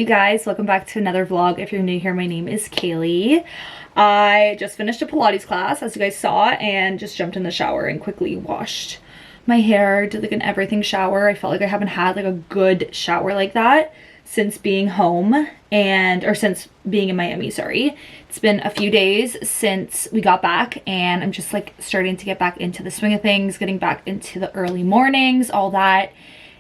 you guys? Welcome back to another vlog. If you're new here, my name is Kaylee. I just finished a Pilates class, as you guys saw, and just jumped in the shower and quickly washed my hair, did like an everything shower. I felt like I haven't had like a good shower like that since being home or since being in Miami, sorry. It's been a few days since we got back and I'm just like starting to get back into the swing of things, getting back into the early mornings, all that.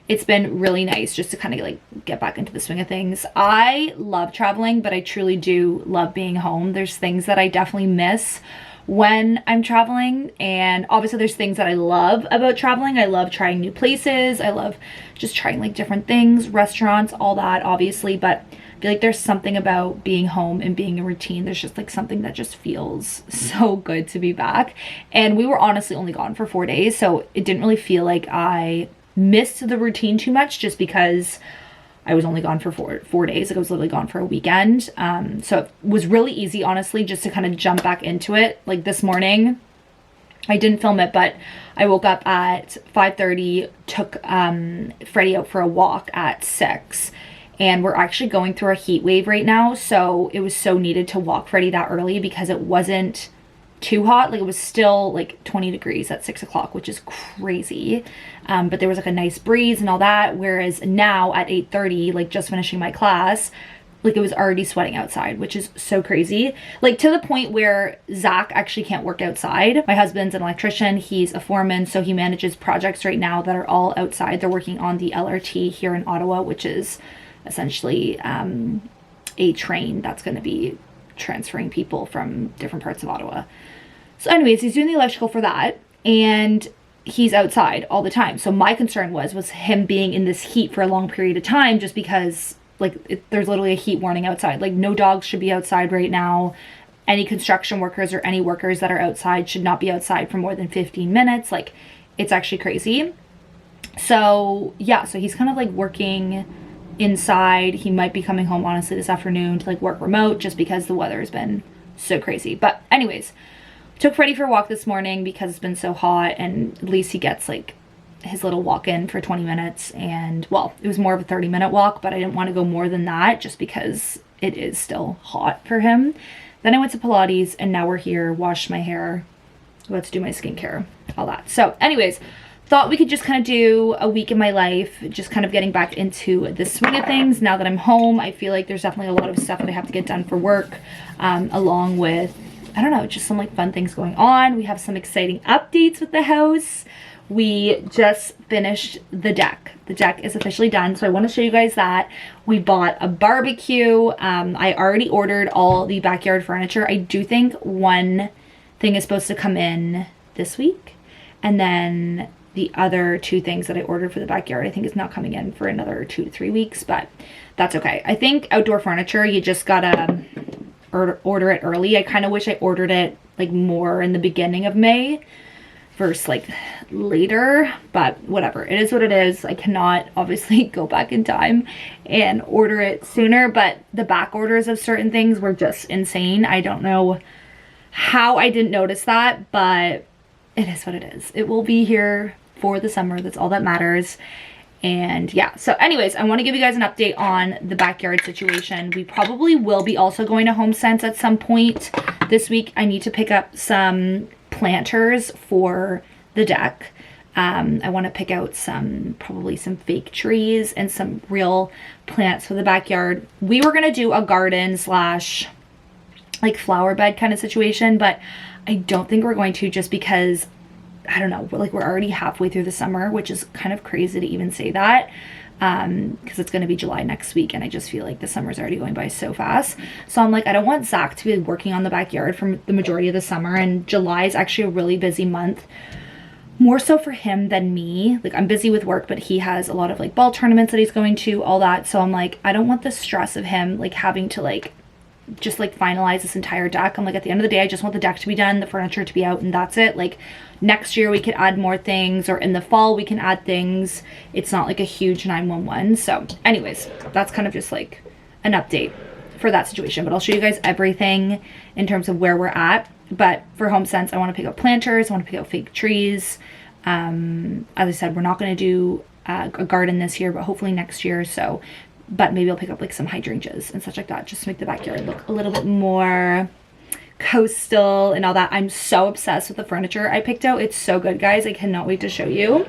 It's been really nice just to kind of like get back into the swing of things. I love traveling, but I truly do love being home. There's things that I definitely miss when I'm traveling, and obviously there's things that I love about traveling. I love trying new places. I love just trying like different things, restaurants, all that obviously, but I feel like there's something about being home and being in routine. There's just like something that just feels so good to be back. And we were honestly only gone for 4 days, so it didn't really feel like I missed the routine too much, just because I was only gone for four days. Like I was literally gone for a weekend. So it was really easy, honestly, just to kind of jump back into it. Like this morning, I didn't film it, but I woke up at 5:30, took Freddie out for a walk at 6. And we're actually going through a heat wave right now. So it was so needed to walk Freddie that early because it wasn't too hot. Like it was still like 20 degrees at 6 o'clock, which is crazy. But there was like a nice breeze and all that. Whereas now at 8:30, like just finishing my class, like it was already sweating outside, which is so crazy. Like to the point where Zach actually can't work outside. My husband's an electrician. He's a foreman. So he manages projects right now that are all outside. They're working on the LRT here in Ottawa, which is essentially a train that's going to be transferring people from different parts of Ottawa. So anyways, he's doing the electrical for that, and he's outside all the time. So my concern was him being in this heat for a long period of time, just because like there's literally a heat warning outside. Like no dogs should be outside right now. Any construction workers or any workers that are outside should not be outside for more than 15 minutes. Like it's actually crazy. So yeah, so he's kind of like working inside. He might be coming home honestly this afternoon to like work remote, just because the weather has been so crazy. But anyways, took Freddie for a walk this morning because it's been so hot, and at least he gets like his little walk in for 20 minutes. And well, it was more of a 30-minute walk, but I didn't want to go more than that just because it is still hot for him. Then I went to Pilates, and now we're here, washed my hair, let's do my skincare, all that. So anyways, thought we could just kind of do a week in my life, just kind of getting back into the swing of things. Now that I'm home, I feel like there's definitely a lot of stuff that I have to get done for work, along with, I don't know, just some like fun things going on. We have some exciting updates with the house. We just finished the deck. The deck is officially done, so I want to show you guys that. We bought a barbecue. I already ordered all the backyard furniture. I do think one thing is supposed to come in this week, and then the other two things that I ordered for the backyard I think is not coming in for another 2 to 3 weeks, but that's okay. I think outdoor furniture, you just gotta order it early. I kind of wish I ordered it like more in the beginning of May versus like later, but whatever, it is what it is. I cannot obviously go back in time and order it sooner, but the back orders of certain things were just insane. I don't know how I didn't notice that, but it is what it is. It will be here for the summer. That's all that matters. And yeah, so anyways, I want to give you guys an update on the backyard situation. We probably will be also going to HomeSense at some point this week. I need to pick up some planters for the deck. I want to pick out probably some fake trees and some real plants for the backyard. We were going to do a garden slash like flower bed kind of situation, but I don't think we're going to, just because I don't know, like we're already halfway through the summer, which is kind of crazy to even say that, because it's going to be July next week, and I just feel like the summer's already going by so fast. So I'm like, I don't want Zach to be working on the backyard for the majority of the summer, and July is actually a really busy month, more so for him than me. Like I'm busy with work, but he has a lot of like ball tournaments that he's going to, all that. So I'm like, I don't want the stress of him like having to like just like finalize this entire deck. I'm like, at the end of the day, I just want the deck to be done, the furniture to be out, and that's it. Like next year we could add more things, or in the fall we can add things. It's not like a huge 911. So anyways, that's kind of just like an update for that situation, but I'll show you guys everything in terms of where we're at. But for HomeSense, I want to pick up planters, I want to pick out fake trees. As I said, we're not going to do a garden this year, but hopefully next year. So but maybe I'll pick up like some hydrangeas and such like that, just to make the backyard look a little bit more coastal and all that. I'm so obsessed with the furniture I picked out. It's so good, guys. I cannot wait to show you.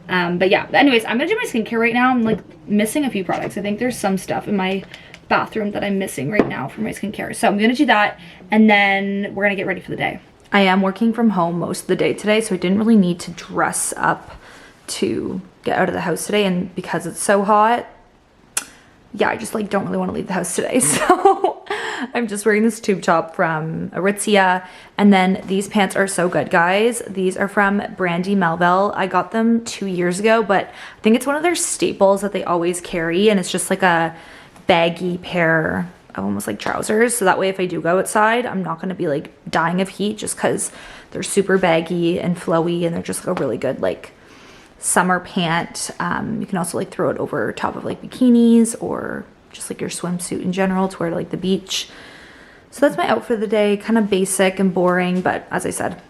But yeah, anyways, I'm gonna do my skincare right now. I'm like missing a few products. I think there's some stuff in my bathroom that I'm missing right now for my skincare. So I'm gonna do that, and then we're gonna get ready for the day. I am working from home most of the day today, so I didn't really need to dress up to get out of the house today. And because it's so hot, yeah, I just like don't really want to leave the house today. So I'm just wearing this tube top from Aritzia. And then these pants are so good, guys. These are from Brandy Melville. I got them 2 years ago, but I think it's one of their staples that they always carry. And it's just like a baggy pair of almost like trousers. So that way, if I do go outside, I'm not going to be like dying of heat, just because they're super baggy and flowy, and they're just like a really good like summer pant. You can also like throw it over top of like bikinis or just like your swimsuit in general to wear to like the beach. So that's my outfit for the day. Kind of basic and boring, but as I said,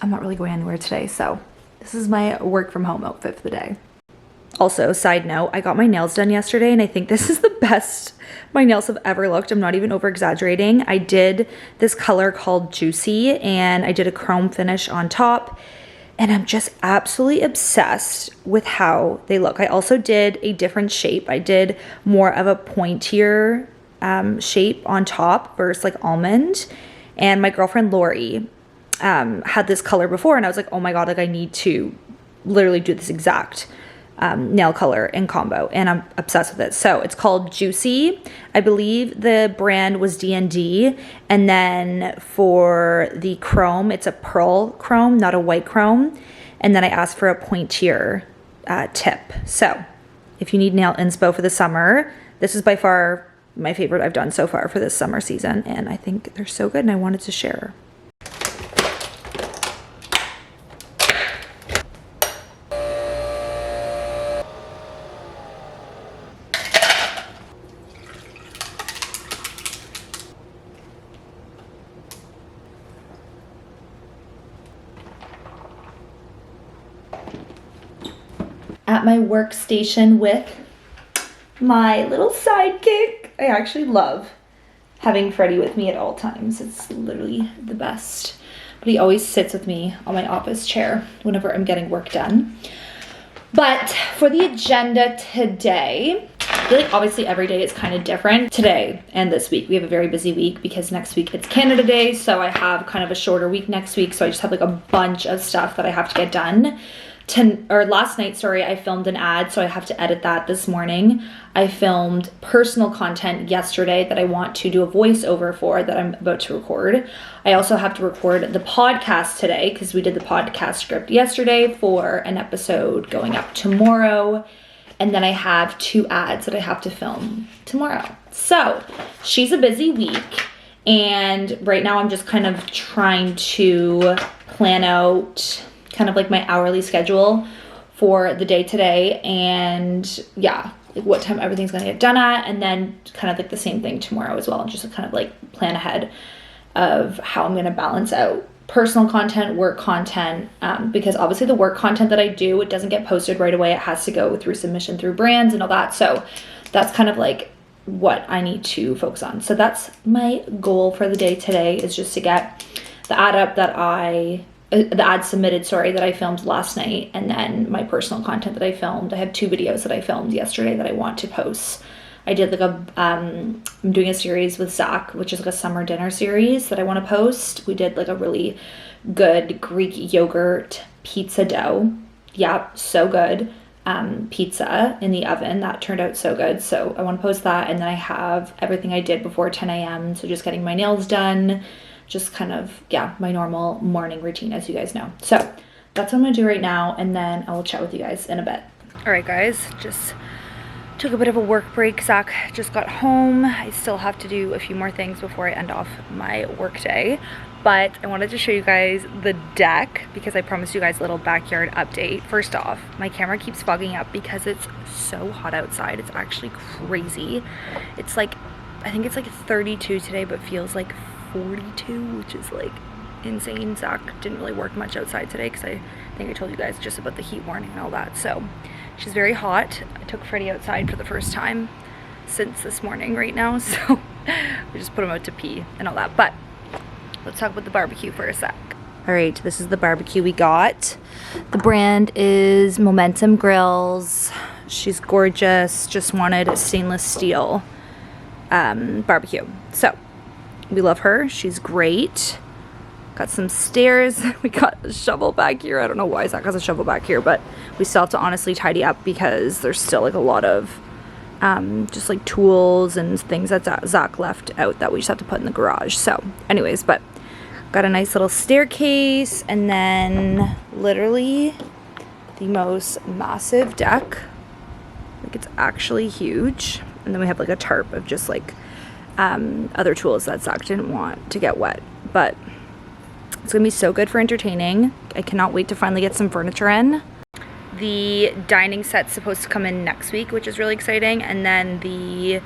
I'm not really going anywhere today. So this is my work from home outfit for the day. Also, side note, I got my nails done yesterday, and I think this is the best my nails have ever looked. I'm not even over exaggerating. I did this color called Juicy, and I did a chrome finish on top, and I'm just absolutely obsessed with how they look. I also did a different shape. I did more of a pointier shape on top versus like almond, and my girlfriend Lori had this color before, and I was like, oh my god, like I need to literally do this exact nail color in combo, and I'm obsessed with it. So it's called Juicy. I believe the brand was D&D, and then for the chrome, it's a pearl chrome, not a white chrome. And then I asked for a pointier tip. So if you need nail inspo for the summer, this is by far my favorite I've done so far for this summer season, and I think they're so good, and I wanted to share. At my workstation with my little sidekick. I actually love having Freddie with me at all times. It's literally the best. But he always sits with me on my office chair whenever I'm getting work done. But for the agenda today, I feel like obviously every day is kind of different. Today and this week, we have a very busy week because next week it's Canada Day. So I have kind of a shorter week next week. So I just have like a bunch of stuff that I have to get done. Last night, sorry, I filmed an ad, so I have to edit that this morning. I filmed personal content yesterday that I want to do a voiceover for that I'm about to record. I also have to record the podcast today because we did the podcast script yesterday for an episode going up tomorrow. And then I have 2 ads that I have to film tomorrow. So she's a busy week. And right now I'm just kind of trying to plan out kind of like my hourly schedule for the day today, and yeah, like what time everything's gonna get done at, and then kind of like the same thing tomorrow as well, and just kind of like plan ahead of how I'm gonna balance out personal content, work content, because obviously the work content that I do, it doesn't get posted right away. It has to go through submission through brands and all that, so that's kind of like what I need to focus on. So that's my goal for the day today, is just to get the ad up that the ad submitted, sorry, that I filmed last night, and then my personal content that I filmed. I have 2 videos that I filmed yesterday that I want to post. I did like I'm doing a series with Zach, which is like a summer dinner series that I want to post. We did like a really good Greek yogurt pizza dough. Yeah, so good. Pizza in the oven. That turned out so good. So I want to post that. And then I have everything I did before 10 a.m. So just getting my nails done. Just kind of, yeah, my normal morning routine, as you guys know. So that's what I'm gonna do right now, and then I will chat with you guys in a bit. All right, guys, just took a bit of a work break. Zach just got home. I still have to do a few more things before I end off my work day, but I wanted to show you guys the deck because I promised you guys a little backyard update. First off, my camera keeps fogging up because it's so hot outside. It's actually crazy. It's like, I think it's like 32 today, but feels like 42, which is like insane. Zach didn't really work much outside today because I think I told you guys just about the heat warning and all that. So she's very hot. I took Freddie outside for the first time. since this morning right now, so we just put him out to pee and all that. But let's talk about the barbecue for a sec. All right, this is the barbecue we got. The brand is Momentum Grills. She's gorgeous. Just wanted a stainless steel barbecue. So we love her. She's great. Got some stairs. We got a shovel back here. I don't know why Zach has a shovel back here, but we still have to honestly tidy up because there's still like a lot of just like tools and things that Zach left out that we just have to put in the garage. So anyways, but got a nice little staircase, and then literally the most massive deck. Like, it's actually huge. And then we have like a tarp of just like other tools that Zach didn't want to get wet. But it's gonna be so good for entertaining. I cannot wait to finally get some furniture in. The dining set's supposed to come in next week, which is really exciting. And then the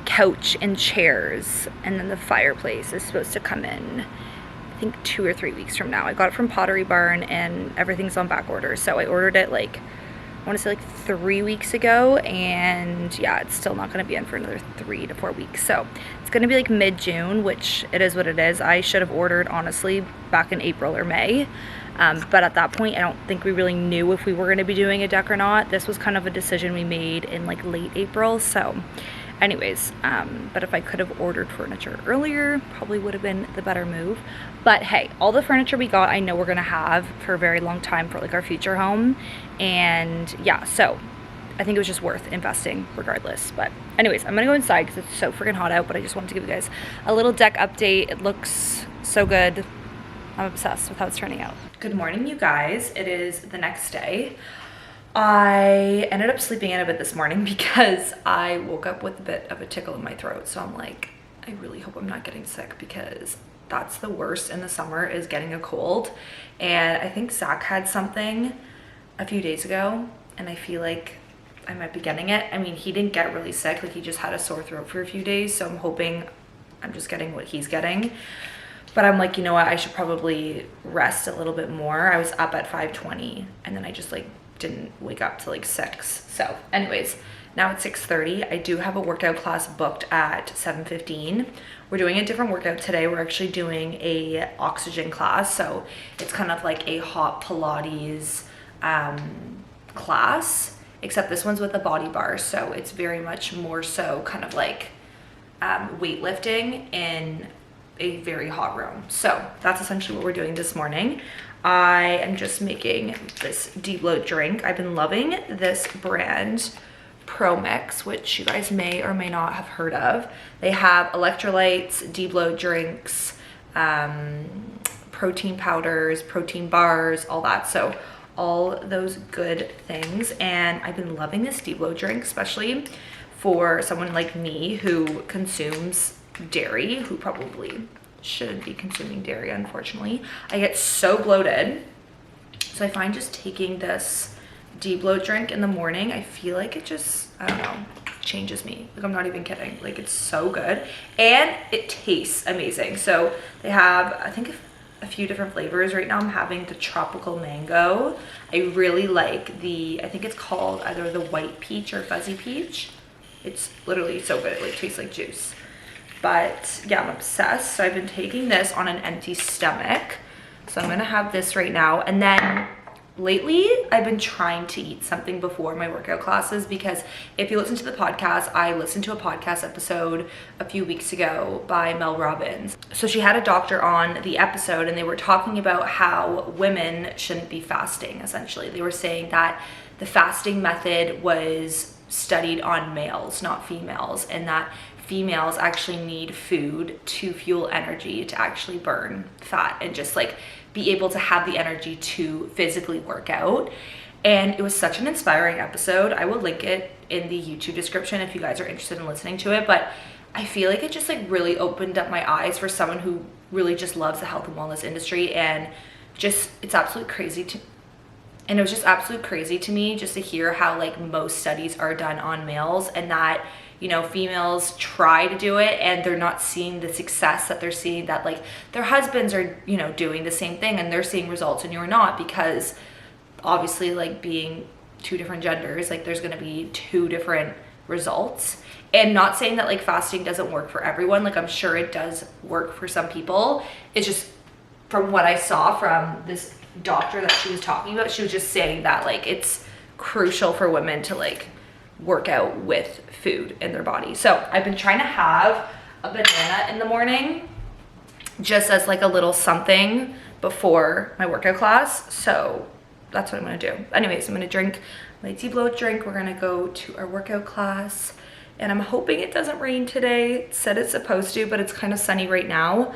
couch and chairs, and then the fireplace is supposed to come in, I think 2 or 3 weeks from now. I got it from Pottery Barn and everything's on back order. So I ordered it like, I want to say like 3 weeks ago, and yeah, it's still not going to be in for another 3 to 4 weeks. So it's going to be like mid-June, which it is what it is. I should have ordered honestly back in April or May. But at that point, I don't think we really knew if we were going to be doing a deck or not. This was kind of a decision we made in like late April. So anyways, but if I could have ordered furniture earlier, probably would have been the better move. But hey, all the furniture we got, I know we're gonna have for a very long time for like our future home. And yeah, so I think it was just worth investing regardless. But anyways, I'm gonna go inside because it's so freaking hot out, but I just wanted to give you guys a little deck update. It looks so good. I'm obsessed with how it's turning out. Good morning, you guys. It is the next day. I ended up sleeping in a bit this morning because I woke up with a bit of a tickle in my throat. So I'm like, I really hope I'm not getting sick, because that's the worst in the summer, is getting a cold. And I think Zach had something a few days ago, and I feel like I might be getting it. I mean, he didn't get really sick, like he just had a sore throat for a few days. So I'm hoping I'm just getting what he's getting. But I'm like, you know what, I should probably rest a little bit more. I was up at 5:20 and then I just like didn't wake up till like 6. So anyways, now it's 6:30. I do have a workout class booked at 7:15. We're doing a different workout today. We're actually doing a oxygen class. So it's kind of like a hot Pilates class, except this one's with a body bar. So it's very much more so kind of like weightlifting in a very hot room. So that's essentially what we're doing this morning. I am just making this de-bloat drink. I've been loving this brand, Pro Mix, which you guys may or may not have heard of. They have electrolytes, de-bloat drinks, protein powders, protein bars, all that. So all those good things. And I've been loving this de-bloat drink, especially for someone like me who consumes dairy, who probably shouldn't be consuming dairy, unfortunately. I get so bloated. So I find just taking this de-bloat drink in the morning, I feel like it just, I don't know, changes me. Like, I'm not even kidding. Like, it's so good. And it tastes amazing. So they have, I think, a few different flavors. Right now I'm having the tropical mango. I really like the, I think it's called either the white peach or fuzzy peach. It's literally so good. It like tastes like juice. But yeah, I'm obsessed. So I've been taking this on an empty stomach. So I'm gonna have this right now. And then lately I've been trying to eat something before my workout classes, because if you listen to the podcast, I listened to a podcast episode a few weeks ago by Mel Robbins. So she had a doctor on the episode, and they were talking about how women shouldn't be fasting. Essentially, they were saying that the fasting method was studied on males, not females, and that females actually need food to fuel energy, to actually burn fat and just like be able to have the energy to physically work out. And it was such an inspiring episode. I will link it in the YouTube description if you guys are interested in listening to it. But I feel like it just like really opened up my eyes for someone who really just loves the health and wellness industry. And just, it's absolutely crazy to, and it was just absolutely crazy to me just to hear how like most studies are done on males, and that, you know, females try to do it and they're not seeing the success that they're seeing, that like their husbands are, you know, doing the same thing and they're seeing results and you're not, because obviously like being two different genders, like there's going to be two different results. And not saying that like fasting doesn't work for everyone, like I'm sure it does work for some people. It's just from what I saw from this doctor that she was talking about, she was just saying that like it's crucial for women to like work out with food in their body. So I've been trying to have a banana in the morning just as like a little something before my workout class. So that's what I'm gonna do. Anyways, I'm gonna drink my deep-bloat drink. We're gonna go to our workout class and I'm hoping it doesn't rain today. It said it's supposed to, but it's kind of sunny right now.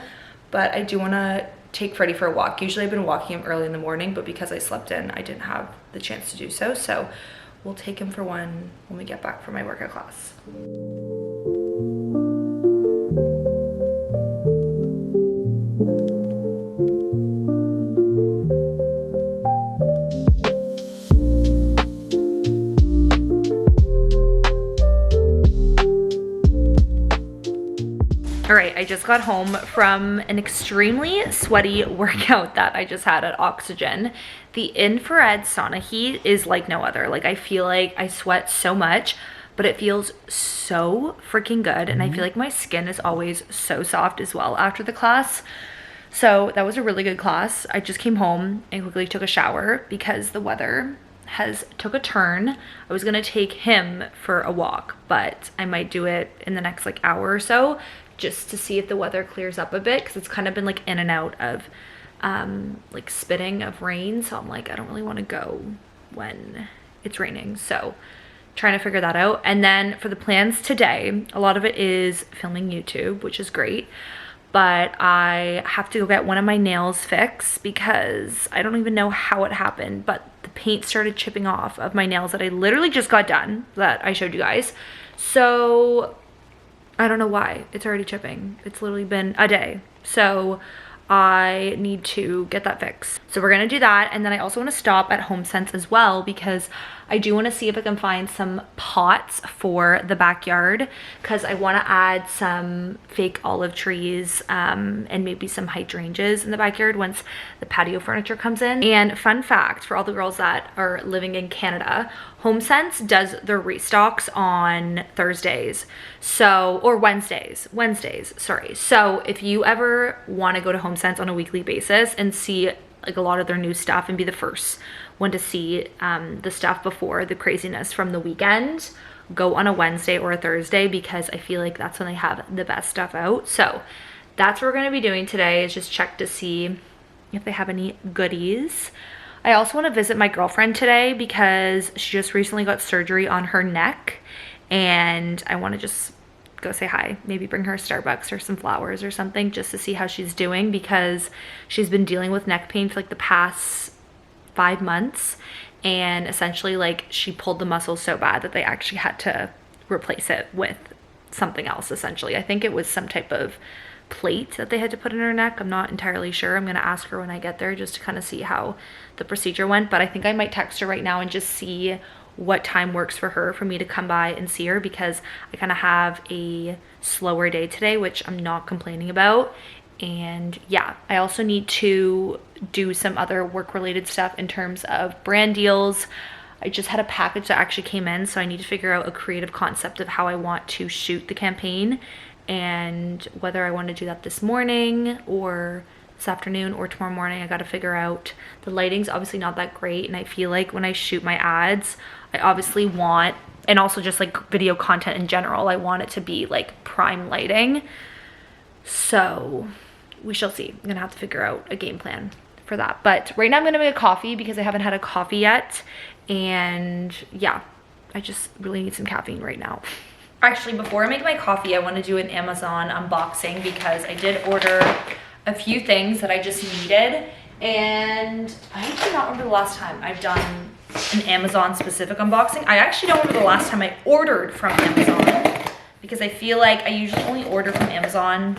But I do wanna take Freddie for a walk. Usually I've been walking him early in the morning, but because I slept in, I didn't have the chance to do so. So we'll take him for one when we get back from my workout class. All right, I just got home from an extremely sweaty workout that I just had at Oxygen. The infrared sauna heat is like no other. Like I feel like I sweat so much, but it feels so freaking good. And I feel like my skin is always so soft as well after the class. So that was a really good class. I just came home and quickly took a shower because the weather has took a turn. I was gonna take him for a walk, but I might do it in the next like hour or so, just to see if the weather clears up a bit, because it's kind of been like in and out of like spitting of rain. So I'm like, I don't really want to go when it's raining. So trying to figure that out. And then for the plans today, a lot of it is filming YouTube, which is great. But I have to go get one of my nails fixed because I don't even know how it happened, but the paint started chipping off of my nails that I literally just got done, that I showed you guys. So I don't know why it's already chipping. It's literally been a day. So I need to get that fixed. So we're gonna do that. And then I also wanna stop at HomeSense as well because I do wanna see if I can find some pots for the backyard, because I wanna add some fake olive trees and maybe some hydrangeas in the backyard once the patio furniture comes in. And fun fact for all the girls that are living in Canada, HomeSense does their restocks on Thursdays. So, or Wednesdays, sorry. So if you ever wanna go to HomeSense on a weekly basis and see like a lot of their new stuff and be the first one to see the stuff before the craziness from the weekend, go on a Wednesday or a Thursday, because I feel like that's when they have the best stuff out. So that's what we're gonna be doing today, is just check to see if they have any goodies. I also want to visit my girlfriend today because she just recently got surgery on her neck, and I want to just go say hi, maybe bring her a Starbucks or some flowers or something just to see how she's doing, because she's been dealing with neck pain for like the past 5 months, and essentially like she pulled the muscle so bad that they actually had to replace it with something else. Essentially, I think it was some type of plate that they had to put in her neck. I'm not entirely sure. I'm gonna ask her when I get there just to kind of see how the procedure went, but I think I might text her right now and just see what time works for her for me to come by and see her, because I kind of have a slower day today, which I'm not complaining about. And yeah, I also need to do some other work related stuff in terms of brand deals. I just had a package that actually came in, so I need to figure out a creative concept of how I want to shoot the campaign, and whether I want to do that this morning or this afternoon or tomorrow morning. I got to figure out. The lighting's obviously not that great, and I feel like when I shoot my ads, I obviously want, and also just like video content in general, I want it to be like prime lighting. So we shall see. I'm gonna have to figure out a game plan for that. But right now I'm gonna make a coffee because I haven't had a coffee yet, and yeah, I just really need some caffeine right now. Actually, before I make my coffee, I want to do an Amazon unboxing because I did order a few things that I just needed, and I do not remember the last time I've done an Amazon specific unboxing. I actually don't remember the last time I ordered from Amazon, because I feel like I usually only order from Amazon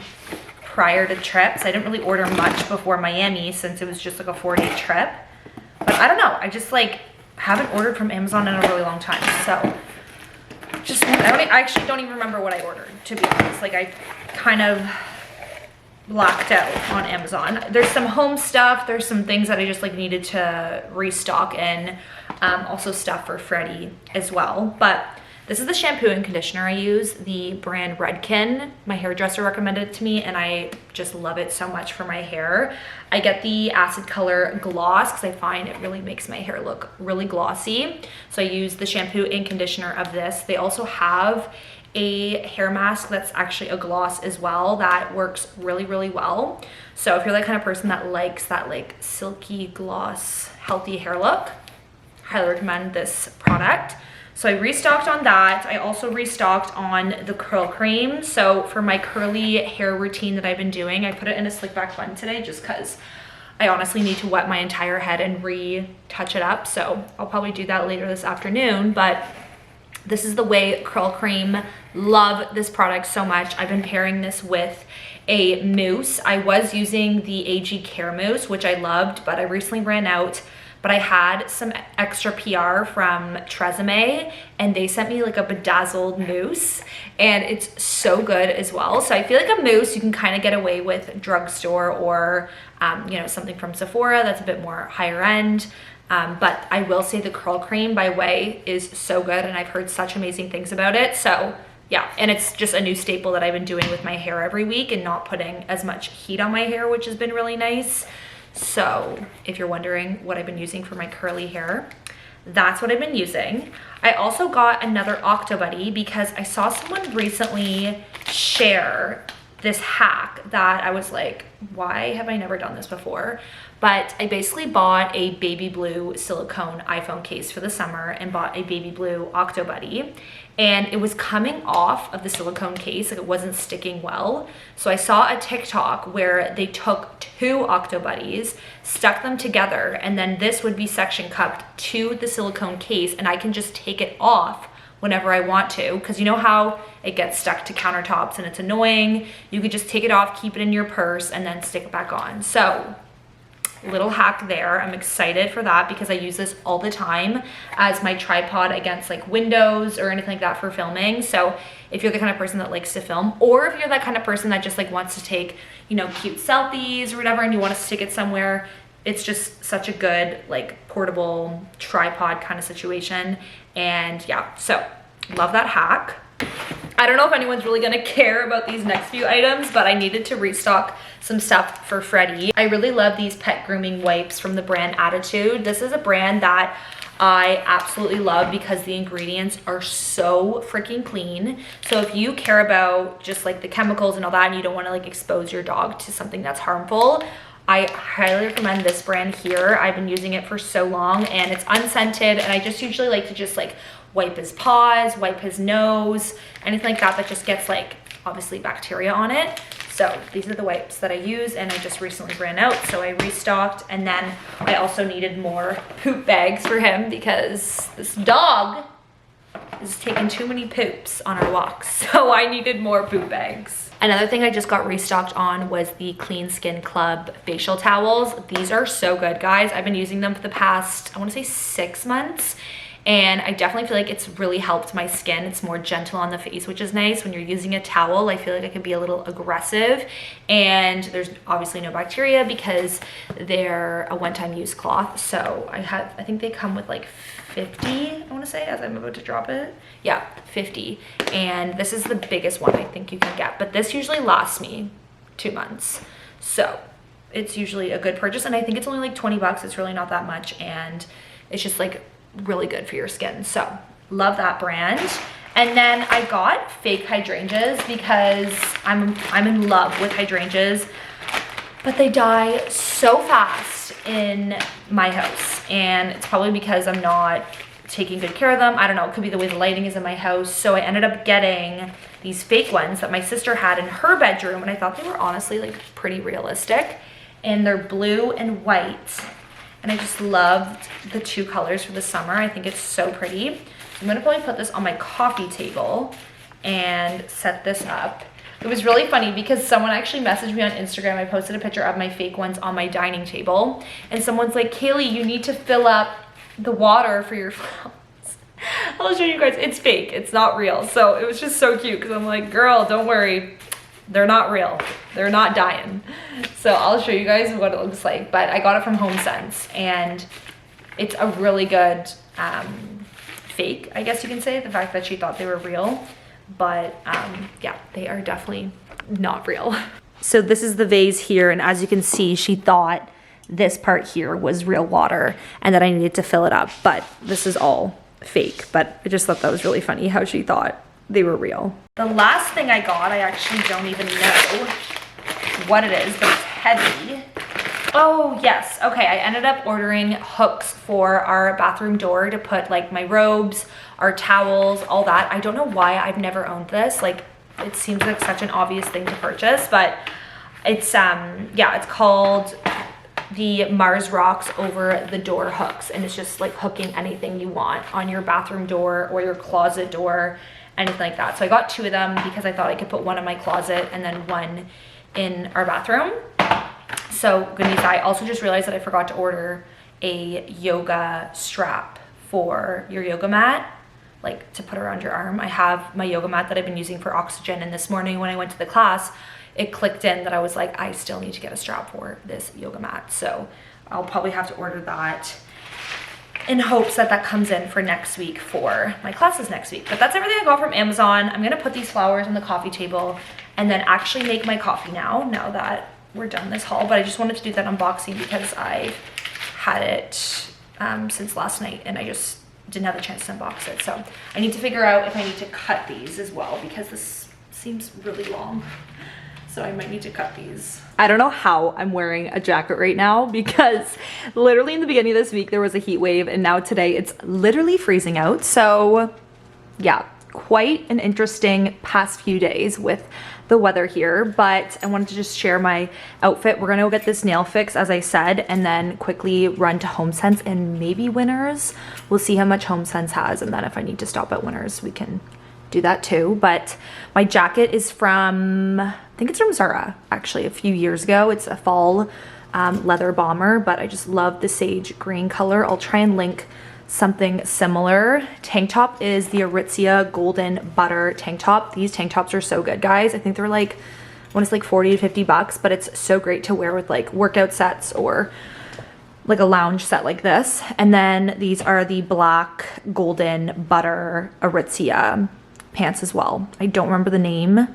prior to trips. I didn't really order much before Miami since it was just like a 4-day trip. But I don't know, I just like haven't ordered from Amazon in a really long time. So just, I actually don't even remember what I ordered, to be honest. Like I kind of blacked out on Amazon. There's some home stuff, there's some things that I just like needed to restock in, also stuff for Freddie as well. But This is the shampoo and conditioner I use, the brand Redken. My hairdresser recommended it to me and I just love it so much for my hair. I get the acid color gloss because I find it really makes my hair look really glossy. So I use the shampoo and conditioner of this. They also have a hair mask that's actually a gloss as well that works really, really well. So if you're the kind of person that likes that like silky gloss, healthy hair look, highly recommend this product. So I restocked on that. I also restocked on the curl cream. So for my curly hair routine that I've been doing, I put it in a slick back bun today just because I honestly need to wet my entire head and retouch it up. So I'll probably do that later this afternoon, but this is the Way Curl Cream. Love this product so much. I've been pairing this with a mousse. I was using the AG Care mousse, which I loved, but I recently ran out. But I had some extra PR from Tresemme and they sent me like a bedazzled mousse and it's so good as well. So I feel like a mousse you can kind of get away with drugstore or you know, something from Sephora that's a bit more higher end. But I will say the curl cream by Way is so good and I've heard such amazing things about it. So yeah, and it's just a new staple that I've been doing with my hair every week and not putting as much heat on my hair, which has been really nice. So if you're wondering what I've been using for my curly hair, that's what I've been using. I also got another Octobuddy because I saw someone recently share this hack that I was like, why have I never done this before? But I basically bought a baby blue silicone iPhone case for the summer and bought a baby blue Octobuddy. And it was coming off of the silicone case, like it wasn't sticking well. So I saw a TikTok where they took 2 Octobuddies, stuck them together, and then this would be section cupped to the silicone case and I can just take it off whenever I want to, because you know how it gets stuck to countertops and it's annoying. You could just take it off, keep it in your purse, and then stick it back on. So little hack there. I'm excited for that because I use this all the time as my tripod against like windows or anything like that for filming. So if you're the kind of person that likes to film, or if you're that kind of person that just like wants to take, you know, cute selfies or whatever and you want to stick it somewhere, it's just such a good like portable tripod kind of situation. And yeah, so love that hack. I don't know if anyone's really gonna care about these next few items, but I needed to restock some stuff for Freddie. I really love these pet grooming wipes from the brand Attitude. This is a brand that I absolutely love because the ingredients are so freaking clean. So if you care about just like the chemicals and all that and you don't want to like expose your dog to something that's harmful, I highly recommend this brand here. I've been using it for so long and it's unscented and I just usually like to just like wipe his paws, wipe his nose, anything like that that just gets like obviously bacteria on it. So these are the wipes that I use and I just recently ran out, so I restocked. And then I also needed more poop bags for him because this dog is taking too many poops on our walks, so I needed more poop bags. Another thing I just got restocked on was the Clean Skin Club facial towels. These are so good, guys. I've been using them for the past, I want to say 6 months. And I definitely feel like it's really helped my skin. It's more gentle on the face, which is nice. When you're using a towel, I feel like it can be a little aggressive. And there's obviously no bacteria because they're a one-time use cloth. So I think they come with like 50, I wanna say, as I'm about to drop it. Yeah, 50. And this is the biggest one I think you can get. But this usually lasts me 2 months. So it's usually a good purchase. And I think it's only like 20 bucks. It's really not that much. And it's just like really good for your skin. So love that brand. And then I got fake hydrangeas because I'm in love with hydrangeas, but they die so fast in my house. And it's probably because I'm not taking good care of them. I don't know, it could be the way the lighting is in my house. So I ended up getting these fake ones that my sister had in her bedroom, and I thought they were honestly like pretty realistic. And they're blue and white. And I just loved the 2 colors for the summer. I think it's so pretty. I'm gonna probably put this on my coffee table and set this up. It was really funny because someone actually messaged me on Instagram. I posted a picture of my fake ones on my dining table. And someone's like, Kaylee, you need to fill up the water for your flowers. I'll show you guys, it's fake, it's not real. So it was just so cute because I'm like, girl, don't worry. They're not real. They're not dying. So I'll show you guys what it looks like. But I got it from HomeSense and it's a really good fake, I guess you can say, the fact that she thought they were real. But yeah, they are definitely not real. So this is the vase here, and as you can see, she thought this part here was real water and that I needed to fill it up, but this is all fake. But I just thought that was really funny how she thought they were real. The last thing I got, I actually don't even know what it is, but it's heavy. Oh yes, okay, I ended up ordering hooks for our bathroom door to put like my robes, our towels, all that. I don't know why I've never owned this. Like, it seems like such an obvious thing to purchase, but it's yeah, it's called the Mars Rocks over the door hooks, and it's just like hooking anything you want on your bathroom door or your closet door, anything like that. So I got 2 of them because I thought I could put one in my closet and then one in our bathroom. So good news. I also just realized that I forgot to order a yoga strap for your yoga mat, like to put around your arm. I have my yoga mat that I've been using for oxygen, and this morning when I went to the class, it clicked in that I was like, I still need to get a strap for this yoga mat. So I'll probably have to order that in hopes that that comes in for next week for my classes next week. But that's everything I got from Amazon. I'm gonna put these flowers on the coffee table and then actually make my coffee now that we're done this haul. But I just wanted to do that unboxing because I've had it since last night and I just didn't have the chance to unbox it. So I need to figure out if I need to cut these as well because this seems really long. So I might need to cut these. I don't know how I'm wearing a jacket right now because literally in the beginning of this week there was a heat wave, and now today it's literally freezing out. So yeah, quite an interesting past few days with the weather here, but I wanted to just share my outfit. We're gonna go get this nail fix, as I said, and then quickly run to HomeSense and maybe Winners. We'll see how much HomeSense has, and then if I need to stop at Winners, we can do that too. But my jacket is from, I think it's from Zara, actually, a few years ago. It's a fall leather bomber, but I just love the sage green color. I'll try and link something similar. Tank top is the Aritzia Golden Butter tank top. These tank tops are so good, guys. I think they're like, I want to say like 40 to 50 bucks, but it's so great to wear with like workout sets or like a lounge set like this. And then these are the black Golden Butter Aritzia pants as well. I don't remember the name.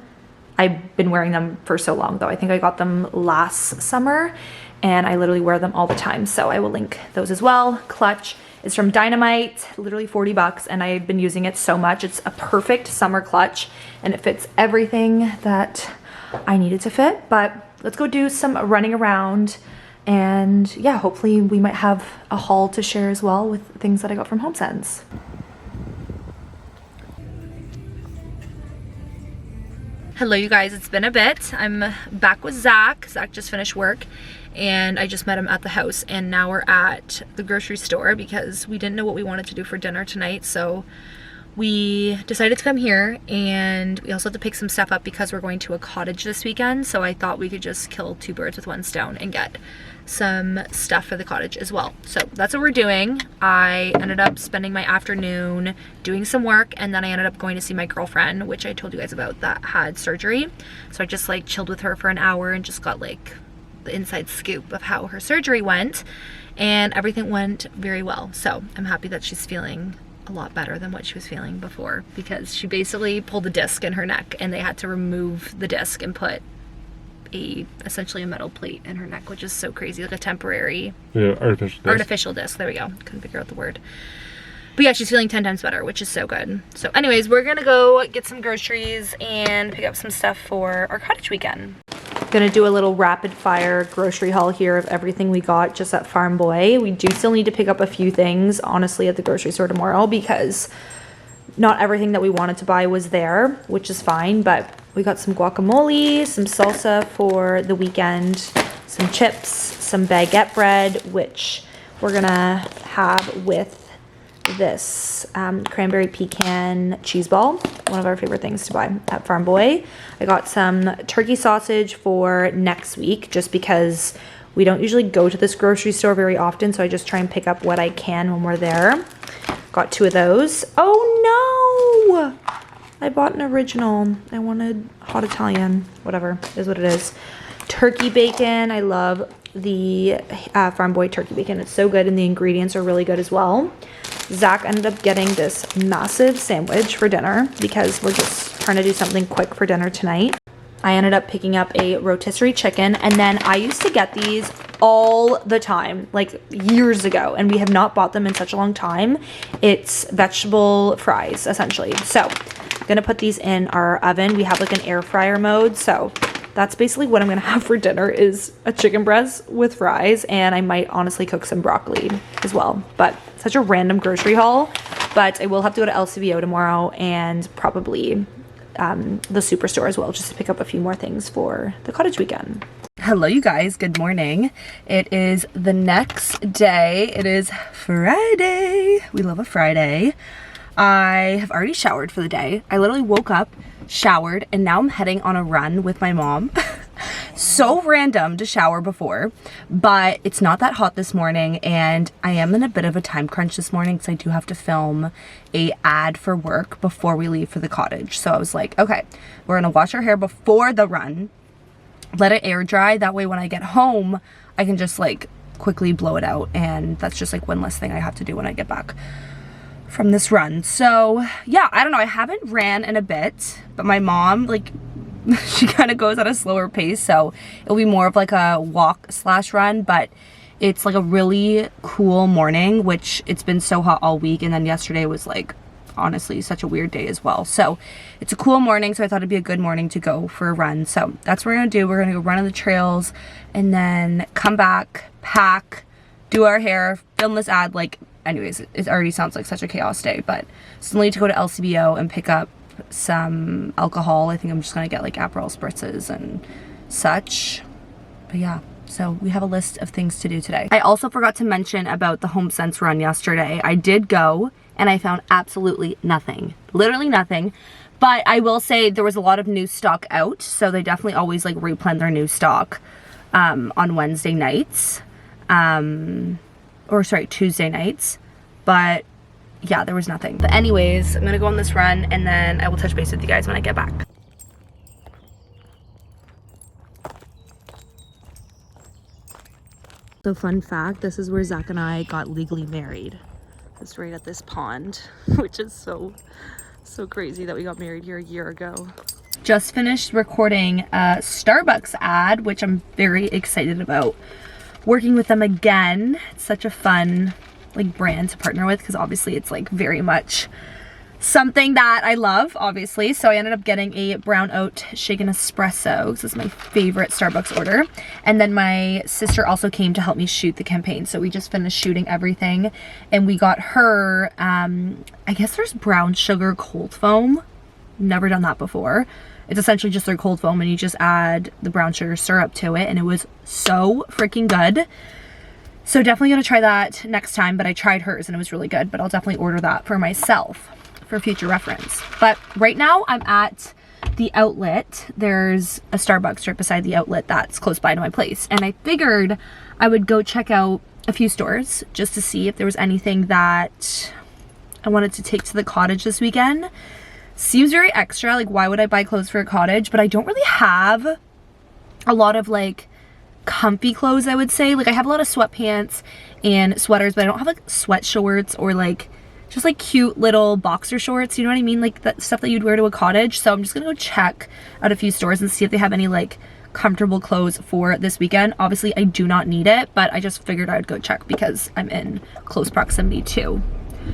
I've been wearing them for so long though. I think I got them last summer and I literally wear them all the time. So I will link those as well. Clutch is from Dynamite, literally 40 bucks, and I've been using it so much. It's a perfect summer clutch and it fits everything that I needed to fit. But let's go do some running around, and yeah, hopefully we might have a haul to share as well with things that I got from HomeSense. Hello you guys, it's been a bit. I'm back with Zach. Zach just finished work and I just met him at the house, and now we're at the grocery store because we didn't know what we wanted to do for dinner tonight. So we decided to come here, and we also have to pick some stuff up because we're going to a cottage this weekend. So I thought we could just kill 2 birds with 1 stone and get some stuff for the cottage as well. So that's what we're doing. I ended up spending my afternoon doing some work, and then I ended up going to see my girlfriend, which I told you guys about, that had surgery. So I just like chilled with her for an hour and just got like the inside scoop of how her surgery went, and everything went very well. So I'm happy that she's feeling a lot better than what she was feeling before, because she basically pulled a disc in her neck and they had to remove the disc and put essentially a metal plate in her neck, which is so crazy, like a temporary artificial disc. There we go, couldn't figure out the word. But yeah, she's feeling 10 times better, which is so good. So anyways, we're gonna go get some groceries and pick up some stuff for our cottage weekend. Gonna do a little rapid fire grocery haul here of everything we got just at Farm Boy. We do still need to pick up a few things, honestly, at the grocery store tomorrow, because not everything that we wanted to buy was there, which is fine. But we got some guacamole, some salsa for the weekend, some chips, some baguette bread, which we're gonna have with this cranberry pecan cheese ball, one of our favorite things to buy at Farm Boy. I got some turkey sausage for next week just because we don't usually go to this grocery store very often, so I just try and pick up what I can when we're there. Got 2 of those. Oh no! I bought an original. I wanted hot Italian. Whatever, is what it is. Turkey bacon. I love the Farm Boy turkey bacon. It's so good, and the ingredients are really good as well. Zach ended up getting this massive sandwich for dinner because we're just trying to do something quick for dinner tonight. I ended up picking up a rotisserie chicken, and then I used to get these all the time, like years ago, and we have not bought them in such a long time. It's vegetable fries, essentially. So I'm gonna put these in our oven. We have like an air fryer mode, so that's basically what I'm gonna have for dinner is a chicken breast with fries, and I might honestly cook some broccoli as well. But such a random grocery haul, but I will have to go to LCBO tomorrow and probably the superstore as well, just to pick up a few more things for the cottage weekend. Hello you guys, good morning. It is the next day. It is Friday. We love a Friday. I have already showered for the day. I literally woke up, showered, and now I'm heading on a run with my mom. So random to shower before, but it's not that hot this morning, and I am in a bit of a time crunch this morning because I do have to film a ad for work before we leave for the cottage. So I was like, okay, we're gonna wash our hair before the run, let it air dry, that way when I get home I can just like quickly blow it out, and that's just like one less thing I have to do when I get back from this run. So yeah, I don't know, I haven't ran in a bit, but my mom, like, she kind of goes at a slower pace, so it'll be more of like a walk slash run, but it's like a really cool morning, which it's been so hot all week, and then yesterday was like honestly such a weird day as well. So it's a cool morning, so I thought it'd be a good morning to go for a run. So that's what we're gonna do. We're gonna go run on the trails and then come back, pack, do our hair, film this ad. Like, anyways, it already sounds like such a chaos day, but still need to go to LCBO and pick up some alcohol. I think I'm just gonna get like Aperol spritzes and such. But yeah, so we have a list of things to do today. I also forgot to mention about the Home Sense run yesterday. I did go and I found absolutely nothing, literally nothing. But I will say there was a lot of new stock out, so they definitely always like replan their new stock on Wednesday nights, or sorry, Tuesday nights. But yeah, there was nothing. But anyways, I'm gonna go on this run and then I will touch base with you guys when I get back. So fun fact, this is where Zach and I got legally married. It's right at this pond, which is so crazy that we got married here a year ago. Just finished recording a Starbucks ad, which I'm very excited about. Working with them again. It's such a fun like brand to partner with, because obviously it's like very much something that I love, obviously. So I ended up getting a brown oat shaken espresso. This is my favorite Starbucks order. And then my sister also came to help me shoot the campaign. So we just finished shooting everything, and we got her, I guess there's brown sugar cold foam. Never done that before. It's essentially just their cold foam, and you just add the brown sugar syrup to it, and it was so freaking good. So definitely gonna try that next time, but I tried hers and it was really good, but I'll definitely order that for myself for future reference. But right now I'm at the outlet. There's a Starbucks right beside the outlet that's close by to my place, and I figured I would go check out a few stores just to see if there was anything that I wanted to take to the cottage this weekend. Seems very extra, like why would I buy clothes for a cottage? But I don't really have a lot of like comfy clothes, I would say. Like I have a lot of sweatpants and sweaters, but I don't have like sweat shorts or like just like cute little boxer shorts, you know what I mean? Like that stuff that you'd wear to a cottage. So I'm just gonna go check out a few stores and see if they have any like comfortable clothes for this weekend. Obviously I do not need it, but I just figured I would go check because I'm in close proximity to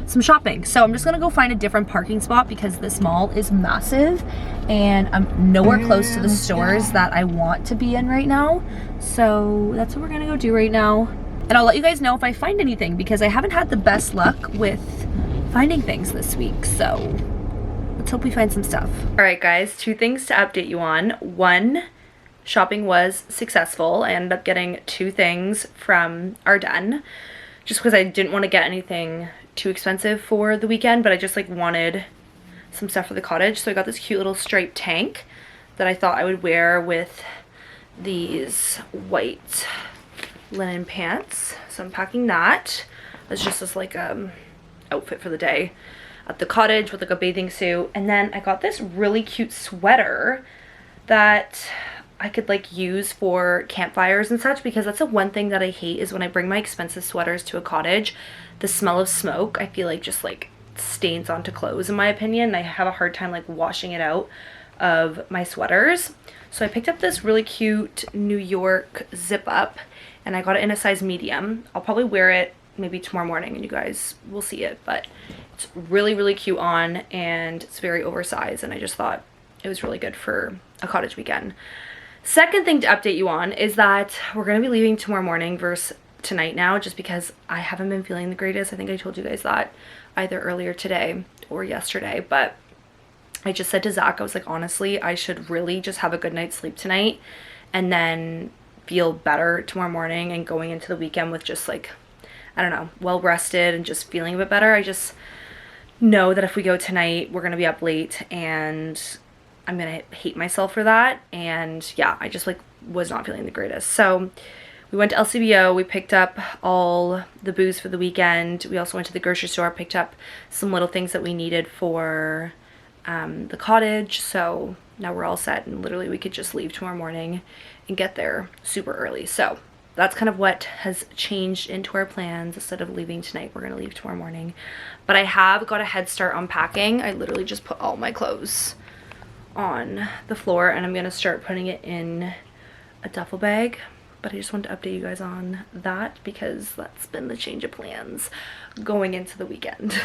some shopping. So I'm just gonna go find a different parking spot because this mall is massive and I'm nowhere close to the stores that I want to be in right now. So that's what we're gonna go do right now. And I'll let you guys know if I find anything, because I haven't had the best luck with finding things this week. So let's hope we find some stuff. All right guys, two things to update you on. One, shopping was successful. I ended up getting two things from Errands just because I didn't want to get anything too expensive for the weekend, but I just like wanted some stuff for the cottage. So I got this cute little striped tank that I thought I would wear with these white linen pants. So I'm packing that. It's just this like outfit for the day at the cottage with like a bathing suit. And then I got this really cute sweater that I could like use for campfires and such, because that's the one thing that I hate is when I bring my expensive sweaters to a cottage, the smell of smoke I feel like just like stains onto clothes in my opinion. I have a hard time like washing it out of my sweaters. So I picked up this really cute New York zip up and I got it in a size medium. I'll probably wear it maybe tomorrow morning and you guys will see it, but it's really, really cute on and it's very oversized and I just thought it was really good for a cottage weekend. Second thing to update you on is that we're going to be leaving tomorrow morning versus tonight now, just because I haven't been feeling the greatest. I think I told you guys that either earlier today or yesterday, but I just said to Zach, I was like, honestly, I should really just have a good night's sleep tonight and then feel better tomorrow morning and going into the weekend with just like, I don't know, well rested and just feeling a bit better. I just know that if we go tonight, we're going to be up late and I'm going to hate myself for that. And yeah, I just like was not feeling the greatest. So we went to LCBO, we picked up all the booze for the weekend. We also went to the grocery store, picked up some little things that we needed for the cottage. So now we're all set and literally we could just leave tomorrow morning and get there super early. So that's kind of what has changed into our plans. Instead of leaving tonight, we're going to leave tomorrow morning. But I have got a head start on packing. I literally just put all my clothes on the floor and I'm going to start putting it in a duffel bag. But I just wanted to update you guys on that because that's been the change of plans going into the weekend.